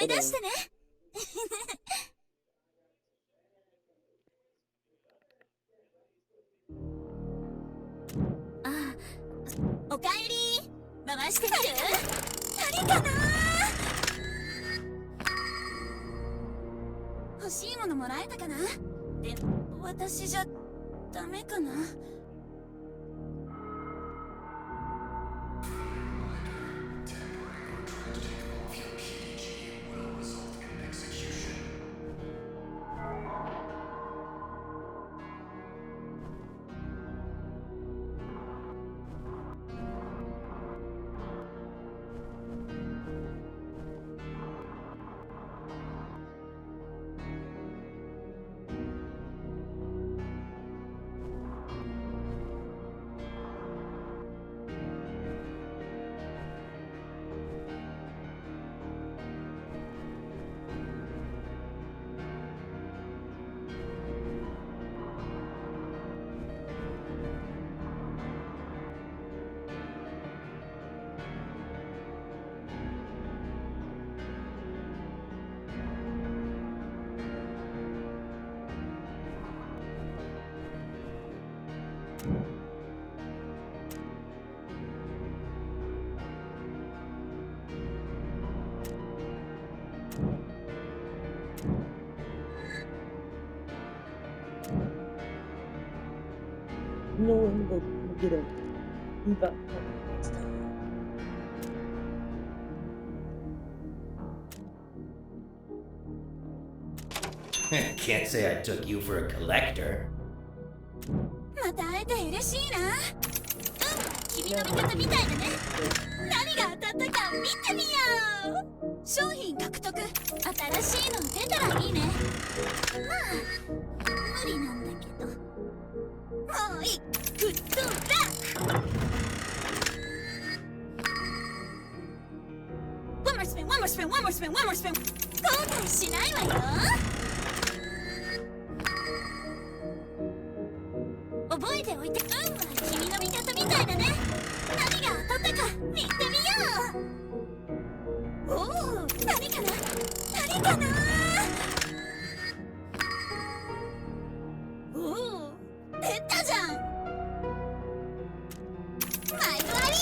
い出してね。ああ、おかえり。回してみる？何かな？欲しいものもらえたかな？で、私じゃダメかな？No one will get a Eva next time. Can't say I took you for a collector. また会えて嬉しいな。君の味方みたいだね。何が当たったか見てみよう。商品獲得。新しいの出たらいいね。まあ無理なんだけど。もういい。グッドラック。One more spin, one more spin, one more spin, one more spin. 後悔しないわよ。覚えておいて。運は君の味方みたいだね。何が当たったか見てみよう。おお、何かな？何かな？おお、出たじゃん。毎度あり。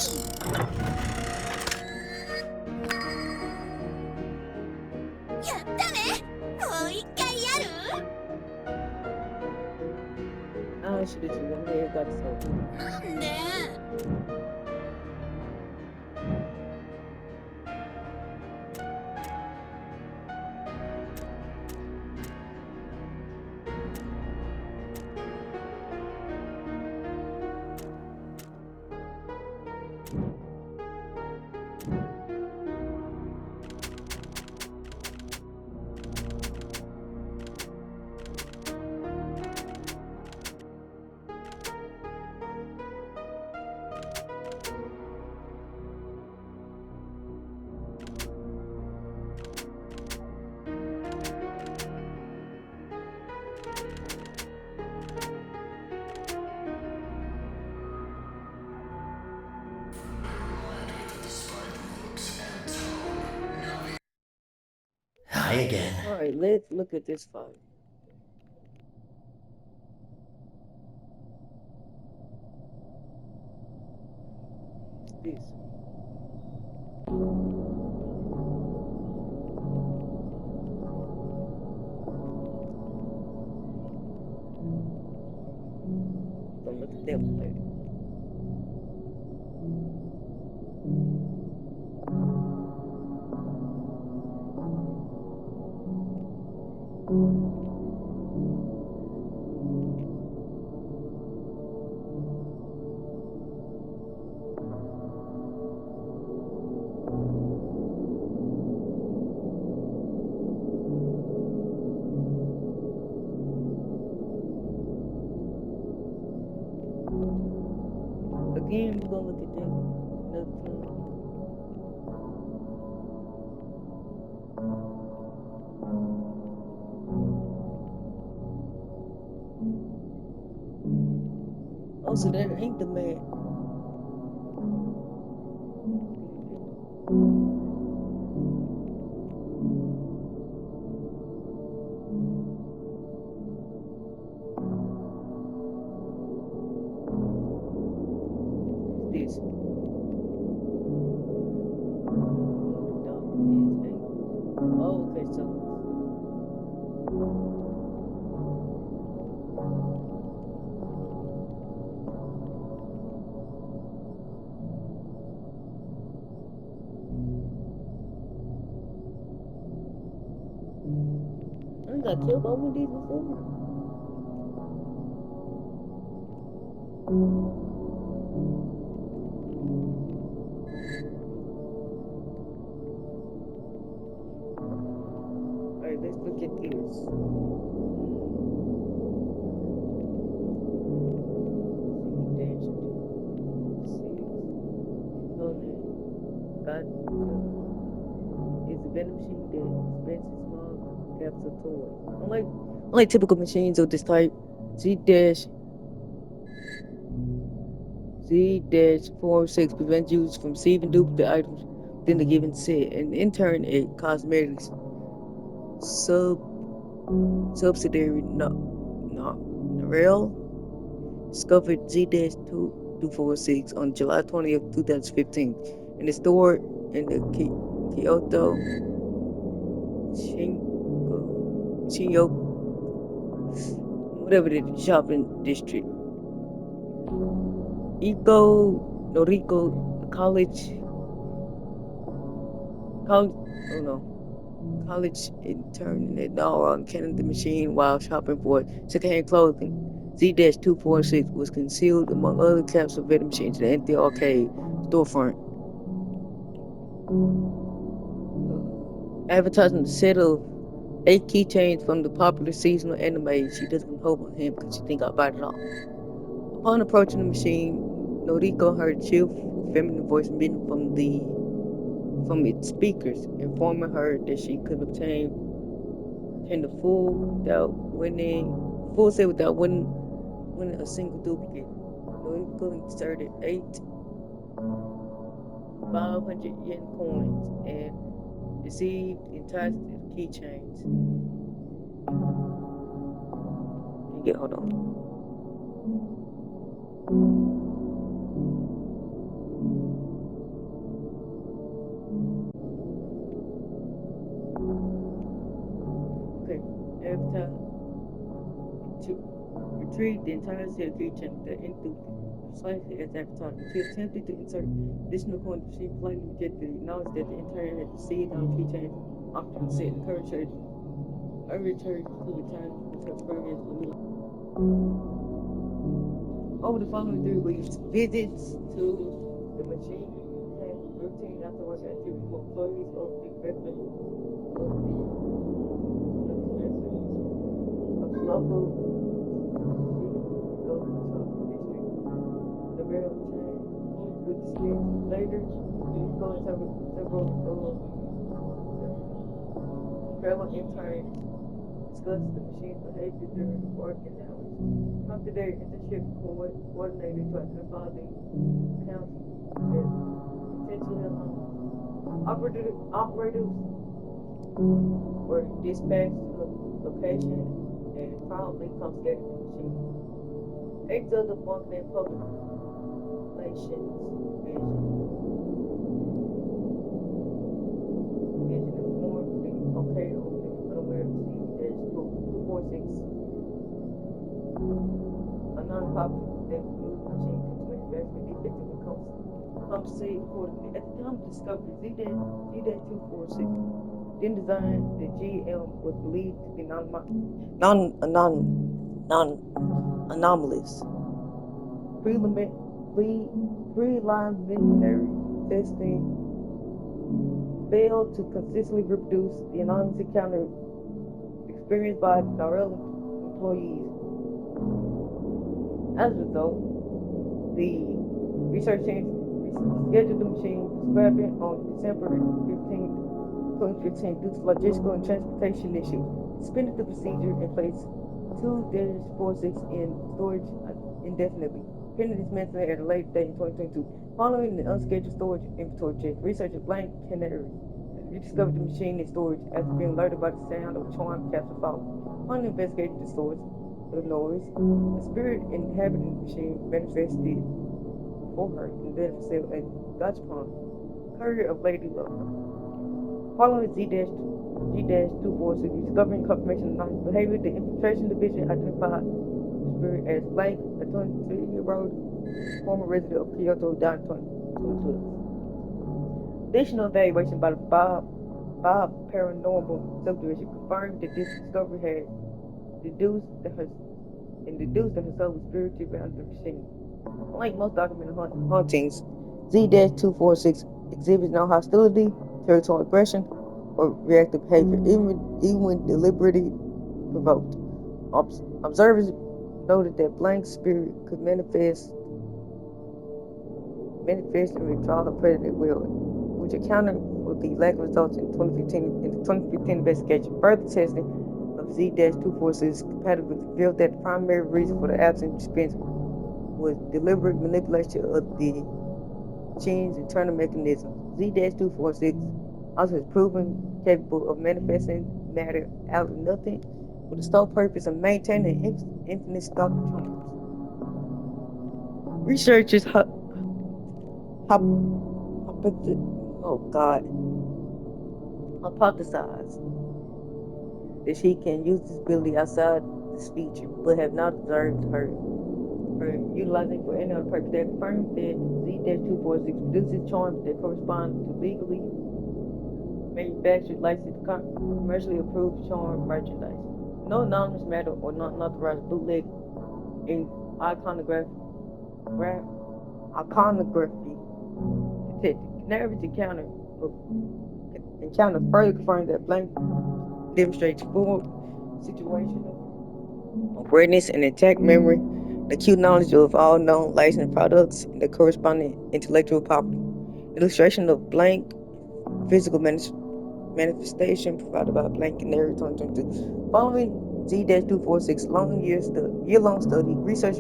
やったね。もう一回やる？ I should have just went there and got some. なんで？Hi again. Alright, let's look at this fight. This. Don't look at them later. Again, we're gonna look at them another time. Oh, so that ain't the man. Oh, okay, so I got killed by one of these before. Alright, let's look at this. God is a venom machine that dispenses small capsule toys. Unlike typical machines of this type, Z-406 prevents users from receiving duplicate items within the given set, and in turn, it cosmetics subsidiary Narelle discovered Z-246 on July 20th, 2015, and is stored in the Kyoto Shinjuku, whatever the shopping district. Noriko college intern at Nara encountered the machine while shopping for secondhand clothing. Z-246 was concealed among other capsule vending machines in the empty arcade storefront. Advertising the set of 8 keychains from the popular seasonal anime. She doesn't hope on him because she think I'll buy it all. Upon approaching the machine, Noriko heard a cheerful feminine voice emitting from its speakers, informing her that she could obtain the full set without winning a single duplicate. Noriko inserted 8 500 yen coins and received enticed keychains. Hold on. Okay, every time to retrieve the entire set of keychains that into precisely as advertised. If you attempted to insert additional coins, she politely rejected it, acknowledged that the entire had received on keychains often set, encouraged her to return to return with her previous belief. Over the following 3 weeks, visits to the machine became routine afterwards activities for employees of the local the rail chain with the streets. Later, we go into several travel interns discuss the machine's behavior during working hours. Come to their internship coordinator to identify the accounts that potentially operators were dispatched to the location and promptly confiscated the machine. 8 other functioning public relations division informed the okay only unaware of Z-246, a non-profit that used machine to investment effectively compensate accordingly. At the time of discovery, Z-246 then designed the GM was believed to be anomalous. Preliminary testing failed to consistently reproduce the anomalous encounter experienced by Narelle employees. As a result, the research team scheduled the machine for scrapping on December 15th, 2015 due to logistical and transportation issues. Suspended the procedure and placed 2-46 in storage indefinitely, pending dismantling at a later date in 2022. Following the unscheduled storage inventory check, researcher Blank Canary rediscovered the machine in storage after being alerted by the sound of a charm capsule falling. Upon investigating the noise, the spirit inhabiting the machine manifested for her and then for sale at Gachapon, courier of Lady Luck. Following Z-246 G-246, discovering confirmation of non behavior. The infiltration division identified the spirit as Blank, a 23-year-old former resident of Kyoto, died in 2012. Additional evaluation by the Bob Paranormal Subdivision confirmed that this discovery had deduced that her soul was spiritually under the machine. Unlike most documented hauntings, Z-246 exhibits no hostility, territorial aggression, or reactive behavior, even when deliberately provoked. Observers noted that Blank's spirit could manifest and withdraw her predator will, which accounted for the lack of results in the 2015 investigation. Further testing of Z-246's compatibility revealed that the primary reason for the absent experience was deliberate manipulation of the gene's internal mechanisms. Z-246 also has proven capable of manifesting matter out of nothing with the sole purpose of maintaining infinite stock controls. Researchers hypothesize that she can use this ability outside this feature, but have not observed her utilizing for any other purpose. They confirmed that Z-246 produces charms that correspond to legally manufactured, licensed, commercially approved charm merchandise. No anonymous matter or non-authorized bootleg in iconography detected. Canary's encounter further confirmed that Blank demonstrates full situational awareness and intact memory, the acute knowledge of all known licensed products, and the corresponding intellectual property. Illustration of Blank physical manifestation provided by Blank Canary 2022. Following Z-246 year-long study, research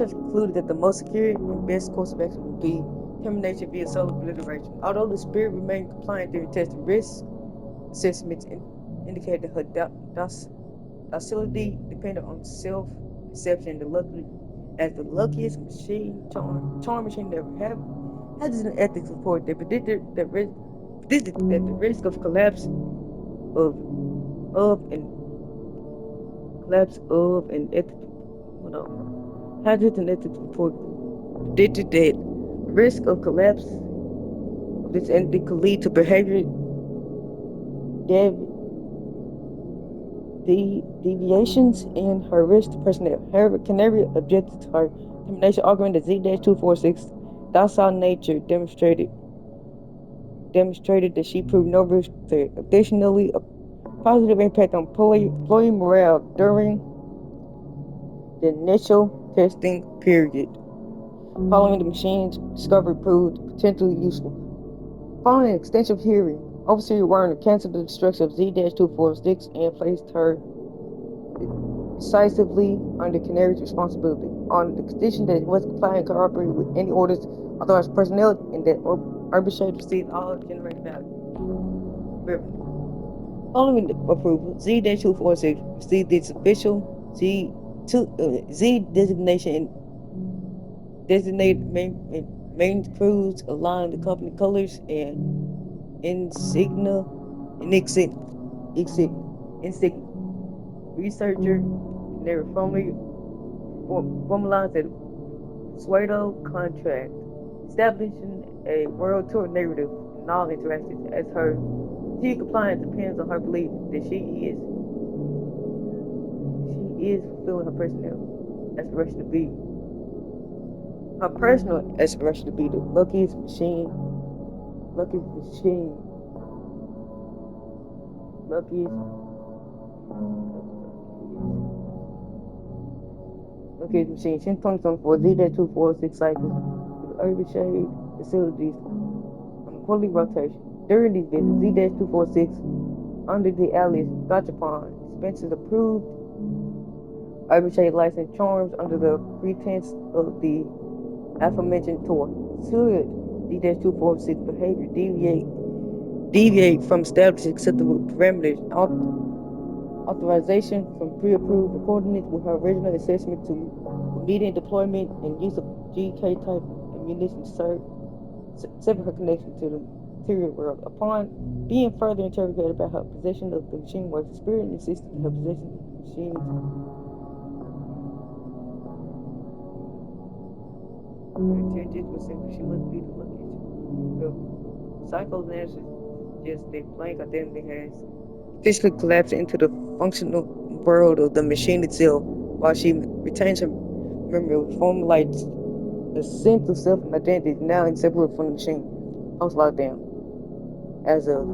concluded that the most secure and best course of action would be termination via soul obliteration. Although the spirit remained compliant during testing, risk assessments indicated that her docility depended on self-perception. The luckiest charm machine never had an ethics report that predicted that the risk of collapse of an ethics hazards and ethics report predicted that the risk of collapse of this entity could lead to behavior deviations in her risk personnel. However, Canary objected to her termination, arguing that Z-246 docile nature demonstrated that she proved no risk there. Additionally, a positive impact on employee morale during the initial testing period following the machine's discovery proved potentially useful. Following an extensive hearing, Overseer Warner canceled the destruction of Z-246 and placed her decisively under Canary's responsibility, on the condition that it must comply and cooperate with any orders authorized personnel, and that Arbitration received all generated value. Following the approval, Z-246 received its official Z designation and designated main crews aligned the company colors and insignia. Researcher Canary formalized a pseudo contract, establishing a world tour narrative in all interactions, as her continued compliance depends on her belief that she is fulfilling her personal aspiration to be the luckiest machine. Since 2024, Z-246 cycles with Urban Shade facilities on a quarterly rotation. During these visits, Z-246, under the alias Gachapon, dispenses approved Urban Shade licensed charms under the pretense of the aforementioned tour. Should Z-246 behavior deviate from established acceptable parameters, authorization from pre-approved accordance with her original assessment to immediate deployment and use of GK type ammunition sever her connection to the material world. Upon being further interrogated about her possession of the machine works, the spirit insisted her possession of the machines. Her intentions were simple. She must be the luckiest. The psychoanalysis just the blank identity has officially collapsed into the functional world of the machine itself, while she retains her memory of former lights. The sense of self and identity is now inseparable from the machine. Post lockdown. As of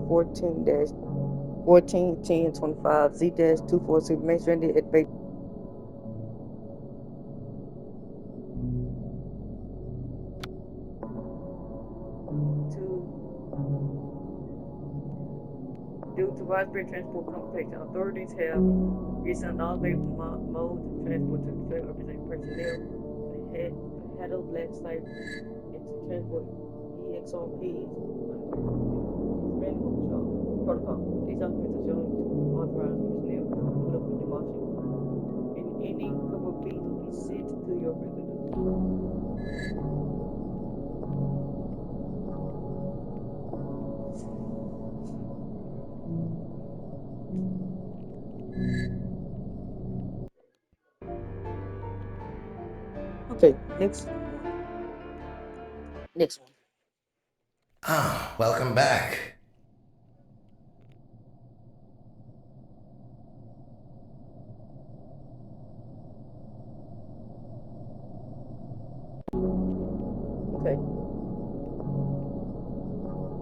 14-14-10-25 Z-246 remains stranded at base. Due to widespread transport complications, authorities have reassigned all available modes of transport to extract representing personnel and had a black site and to transport EXRPs under the expanded control protocol. These documents are shown to authorized personnel to put up with demolition, and any couple of fees will be sent to your residence. Okay, next one. Ah, welcome back. Okay.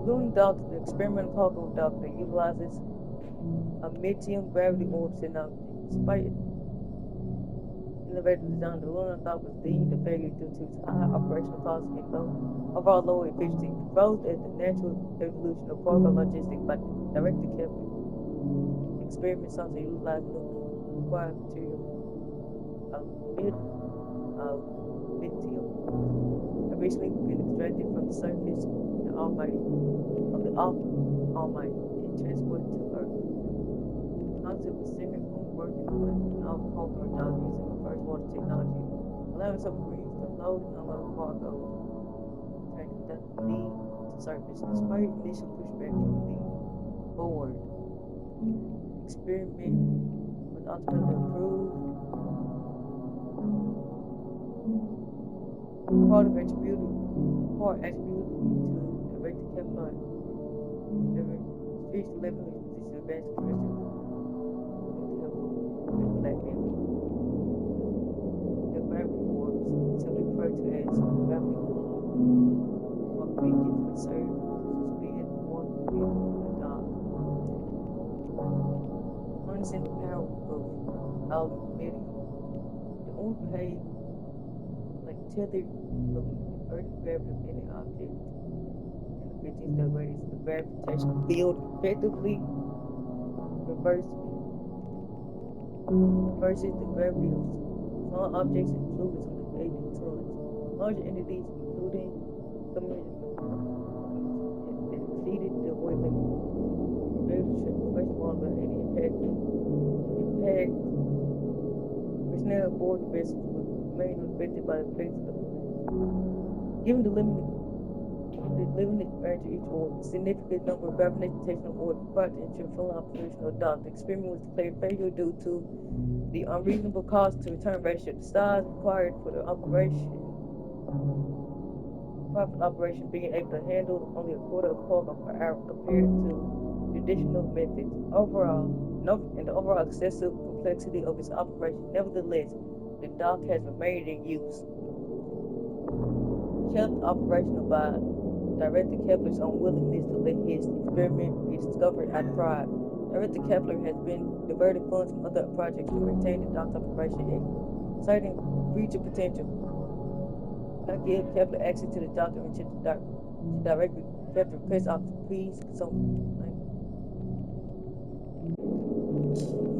Loon Doctor, the experimental cargo doctor, utilizes a medium gravity orb technology. Despite innovative design, the lunar dock was deemed a failure due to its high operational costs and overall low efficiency. Proposed as the natural evolution of cargo logistics by Director Kepler. Experiments sought to utilize nuclear required material lithium have recently been extracted from the surface of the Almighty and transported to Earth. Concept was centered on working on an novel cargo dock using reverse water technology, allowing submarines to load and unload cargo that need to surface. Despite initial pushback from the board, experiment was ultimately approved. Part attributed to Director Kepler, reached the level of position of advanced Christian with black men. The gravity orbs, simply referred to as gravity orbs, are beacons which serve to suspend one vehicle on the dock. Harnessing the power of aluminium, the orbs behave like tethered balloons, inverting gravity of any object in the 15th radius of the gravitational field effectively reverses the gravity of small objects and fluids on the alien tons. Larger entities, including submarines that exceeded the weight limit, first of all, without any impact. Personnel aboard the vessels would remain unaffected by the effects of the movement. Given the limited range of each orb, a significant number of gravitational orbs required to ensure full operation of the dock. The experiment was declared failure due to the unreasonable cost to return ratio. The size required for the operation being able to handle only a quarter of cargo per hour compared to traditional methods. The overall excessive complexity of its operation. Nevertheless, the dock has remained in use. Kept operational by Director Kepler's unwillingness to let his experiment be discovered out of pride. Director Kepler has been diverting funds from other projects to maintain the dock operation, citing future potential. Not give Kepler access to the dock and to Director Kepler request officer, please consult.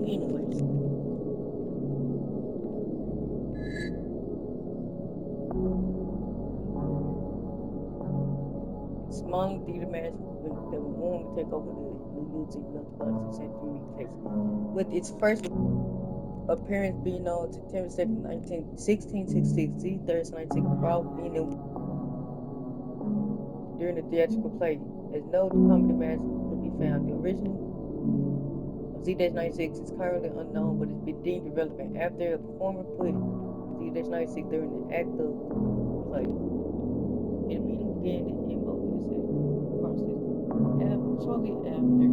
Anyways. Small theater match that was born to take over the New York City Metropolitan Century Mixtapes, with its first appearance being on September 2nd, 1666, Z-Third 19 Brawl being during the theatrical play, as no comedy mask could be found. The original of Z-96 is currently unknown, but it's been deemed irrelevant after a performer put Z-96 during the act of the play. It immediately began the MOSA process. Shortly after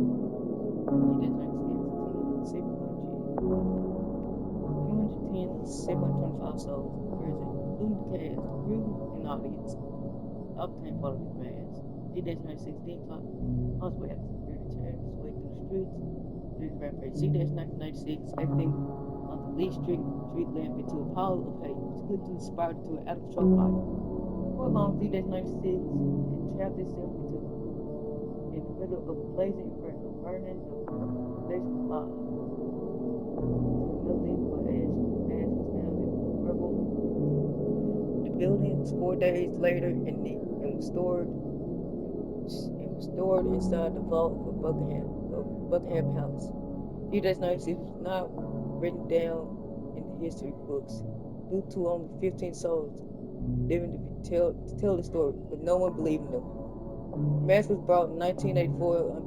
Z-96 210 725 souls present, including the cast, crew, and audience, all became part of his mass. Z-96 then clocked multiple acts of security turning his way through the streets through his rampage. Z-96 acting on the least street lamp into a pile of hay, which quickly spiraled into an out-of-control fire. For long, Z-96 had trapped himself in the middle of a blazing inferno, burning the foundation alive to nothing but ash. The mask was found in rubble in the buildings 4 days later and was stored inside the vault of Buckingham Palace. Z-96 was not written down in the history books due to only 15 souls living to tell the story, but no one believed in them. The mask was brought in 1984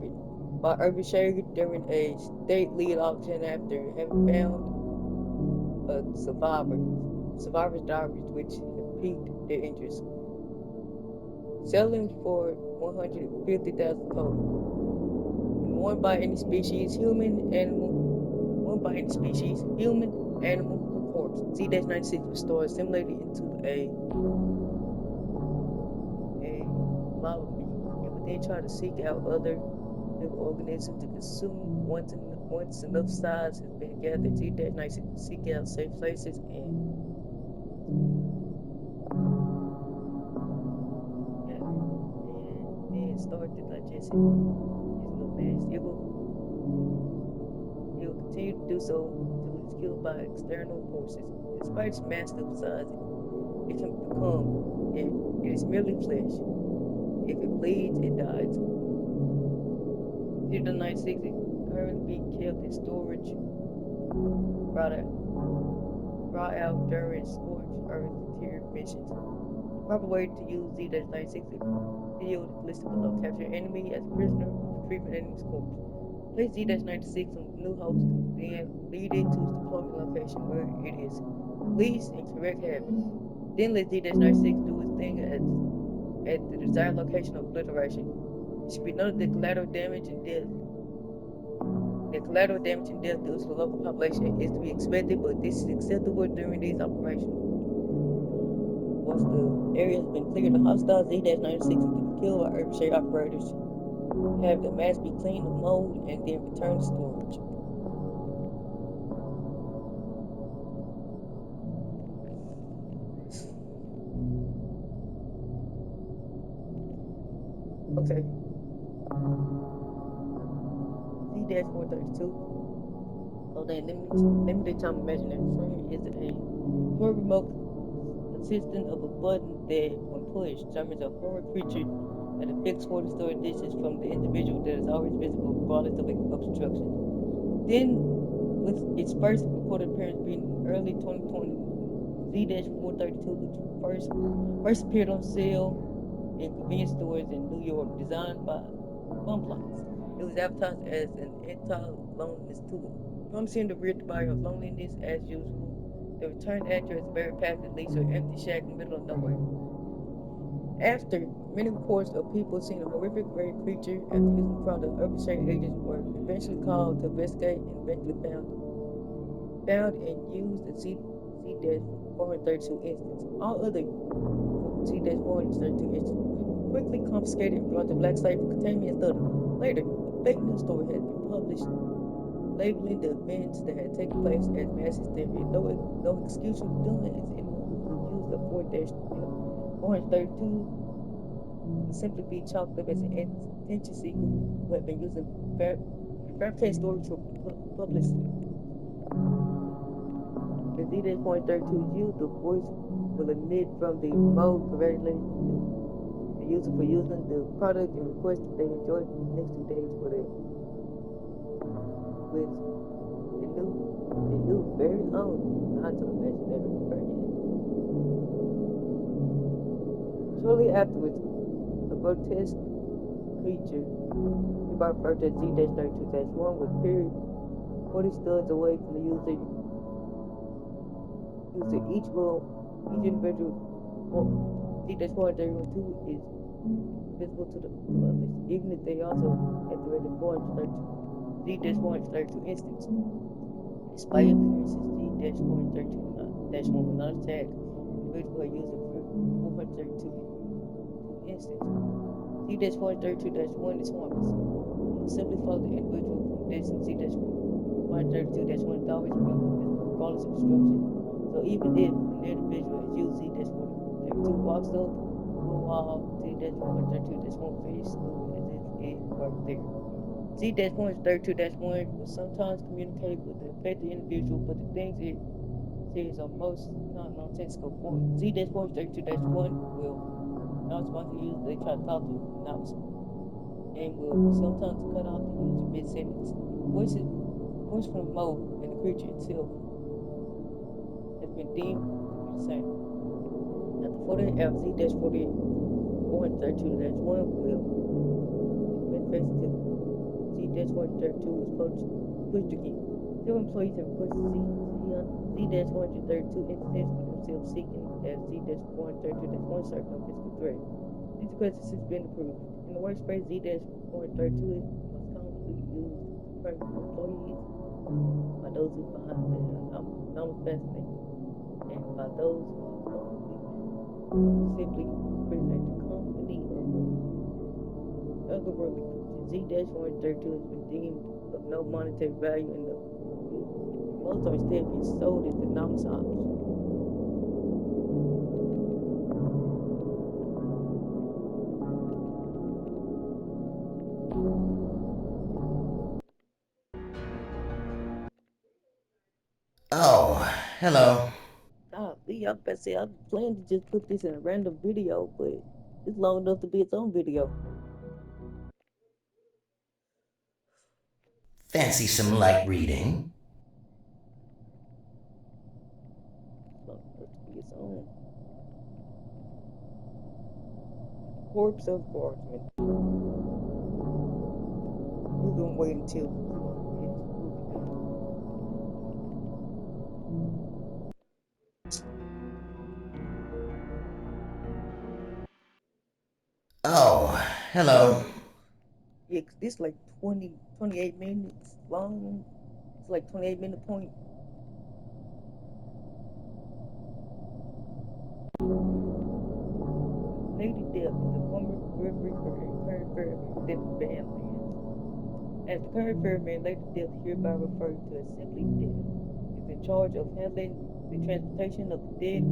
by Urban Shade during a state lead auction after having found a survivor's diaries, which had piqued their interest. Selling for $150,000 total. And worn by any species, human, animal, or corpse. Z-96 was stored similarly into a lava meat, and would then try to seek out other living organisms to consume once enough size has been gathered. Z-96 would seek out safe places and then start to digest his little mass. It will continue to do so until it's killed by external forces. Despite its massive size, it can become, it is merely flesh. If it bleeds, it dies. Z-96 is currently being kept in storage, brought out during scorched earth interior missions. The proper way to use Z-96 is video listed below. Capture an enemy as a prisoner, retrieve an enemy's corpse. Place Z-96 on the new host, then lead it to its deployment location where it is released and correct habits. Then let Z-96 do its thing at the desired location of obliteration. It should be noted that collateral damage and death due to the local population is to be expected, but this is acceptable during these operations. Once the area has been cleared, the hostile Z-96 is to be killed by Urban Shade operators. Have the mask be cleaned of mold and then return to storage. Okay. Z-432. So the limited time imaginary frame is a toy remote consisting of a button that, when pushed, summons a horror creature at a fixed 40-story distance from the individual that is always visible regardless of obstruction. Then, with its first recorded appearance being in early 2020, Z-432 first appeared on sale in convenience stores in New York, designed by Bumblocks. It was advertised as an anti-loneliness tool, promising to rid the body of loneliness as usual. The return address buried past it leads to an empty shack in the middle of nowhere. After many reports of people seeing a horrific gray creature after using the product, Urban Shade agents were eventually called to investigate and eventually found and used the Z-432 instance. All other Z-432 instances quickly confiscated and brought to black site for containment and study. Later, a fake news story has been published labeling the events that had taken place as mass hysteria. No excuse for doing it, as anyone who used the 432 would simply be chalked up as an attention seeker who had been using fabricated stories for publicity. The Z-432 is used, the voice will emit from the mode congratulating the user for using the product and request that they enjoy the next 2 days with the new very own non-imaginary variant. Shortly afterwards, a grotesque creature, hereby referred to as Z-32-1, was carried 40 studs away from the user. Each individual Z-432 is visible to others, even if they also activated 432 Z-432 instance. Despite appearances, Z-432-1 will not attack individual who user 432 instance. Z-432-1 is harmless. You will simply follow the individual from distance. Z-432-1 is always visible regardless of instruction. So even if an individual has used Z-432 walks up to a wall, Z-432-1 face through as if it were there. Z-432-1 will sometimes communicate with the affected individual, but the things it says are most nonsensical. Z-432-1 will not respond to users they try to talk to announce and will sometimes cut off the user mid-sentence. Voice from mode and the creature itself has been deemed to be the same. After 48 hours, Z-432-1 will manifest until Z-432 is pushed again. Several employees have requested Z-432 incidents with themselves seeking as Z-432-1 served no physical threat. These requests have since been approved. In the workspace, Z-432 is most commonly used to prey on employees by those who find their anomalous fascinating, and by those who are simply appreciate the company of otherworldly creatures. Z-432 has been deemed of no monetary value, and the most are instead being sold as the anomalous option. Oh, hello. Lee, I was about to say, I planned to just put this in a random video, but it's long enough to be its own video. Fancy some light reading? Long enough to be its own. Corpse of Bartman. We're gonna wait until Oh, hello. yeah, 'cause this like 28 minutes long. It's like 28-minute point. Lady Death is the former referee for current ferryman within the Badlands. As the current ferryman, Lady Death, hereby referred to as simply Death, is in charge of handling the transportation of the dead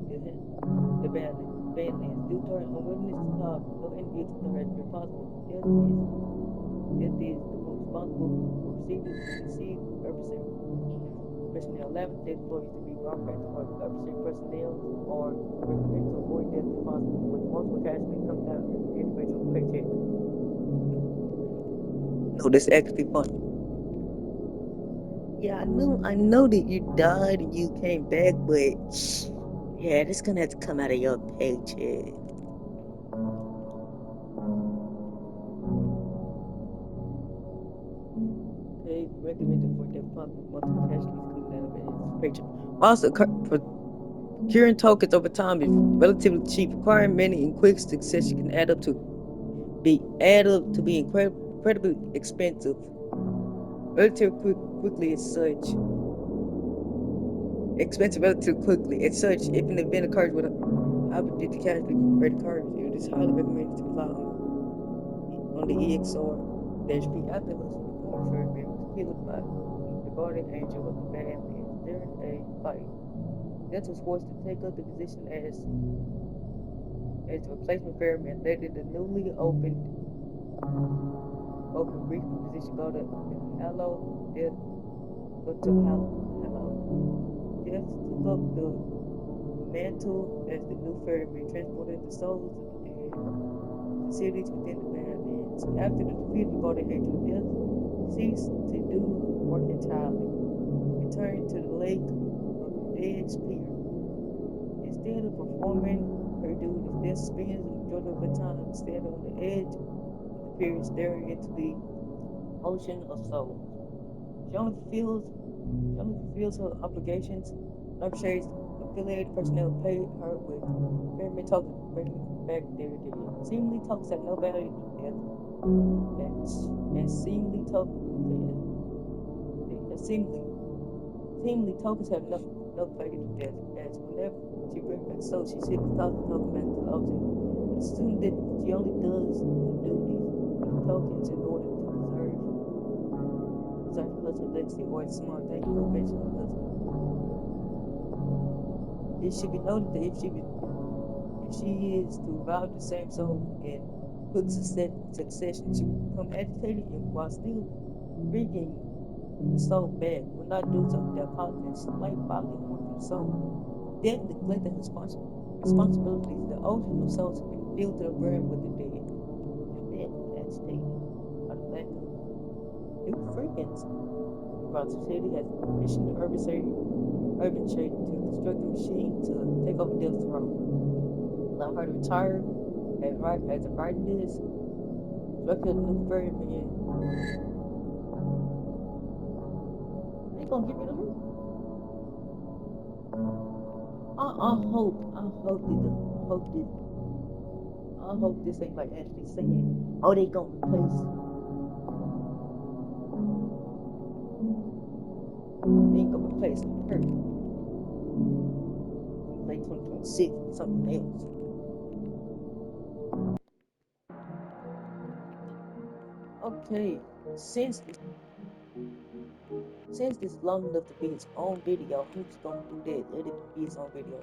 within the Badlands. Due to her unwillingness to talk, no individual there has been possible. Death is the one responsible for receiving adversary personnel. Allowing dead employees to be brought back to work. Adversary personnel are recommended to avoid death if possible, with multiple casualties coming out of the individual paycheck. No, this is actually funny. Yeah, I know that you died and you came back, but yeah, this gonna have to come out of your paycheck. Okay, recommended for death possible, multiple casualties coming out of his paycheck. Also, procuring tokens over time is relatively cheap, requiring many in quick succession can add up to be incredibly expensive. Relatively quickly as such. Expensive relatively quickly. As such, if an event occurs with a high-predicted casualty rate occurs, it is highly recommended to rely on the EXR-P. After Hudson, the former ferryman was killed by the guardian angel of the Badlands during a fight. Death was forced to take up the position as the replacement ferryman, led in the newly open brief position called the Hello Death. Death took up the mantle as the new ferryman, transported the souls of the dead to cities within the Badlands. After the defeat of the guardian angel, Death ceased to do work entirely, returned to the lake of the dead spirit. Instead of performing her duties, Death spends the majority of the time stand on the edge of the pier, staring into the ocean of souls. She only fulfills her obligations. No shades affiliated personnel pay her with pyramid tokens to bring back their dividend. Seemingly tokens have no value to death. And seemingly tokens have no value to death. As whenever she brings back souls, she simply tosses the token back to the ocean. Assume that she only does her duties with the tokens in order to preserve her husband's legacy or a small thank you for avenging her husband. It should be noted that if she is to revive the same soul in quick succession, she will become agitated and while still bringing the soul back, will not do so without causing slight bodily harm to the soul. Death, neglect, and responsibilities. The ocean of souls have been filled to the brim with the dead. The dead were agitated by the lack of new friends. Roger City has commissioned the urban shade to construct a machine to take over Death's throne. Allow her to retire as a writing this. Construct a new ferryman. They gonna give it to her. I hope this ain't like Ashley saying, oh, they gonna replace. They ain't gonna replace her. Late 2026, something else. Okay, since this long enough to be its own video, I'm just gonna do that. Let it be its own video.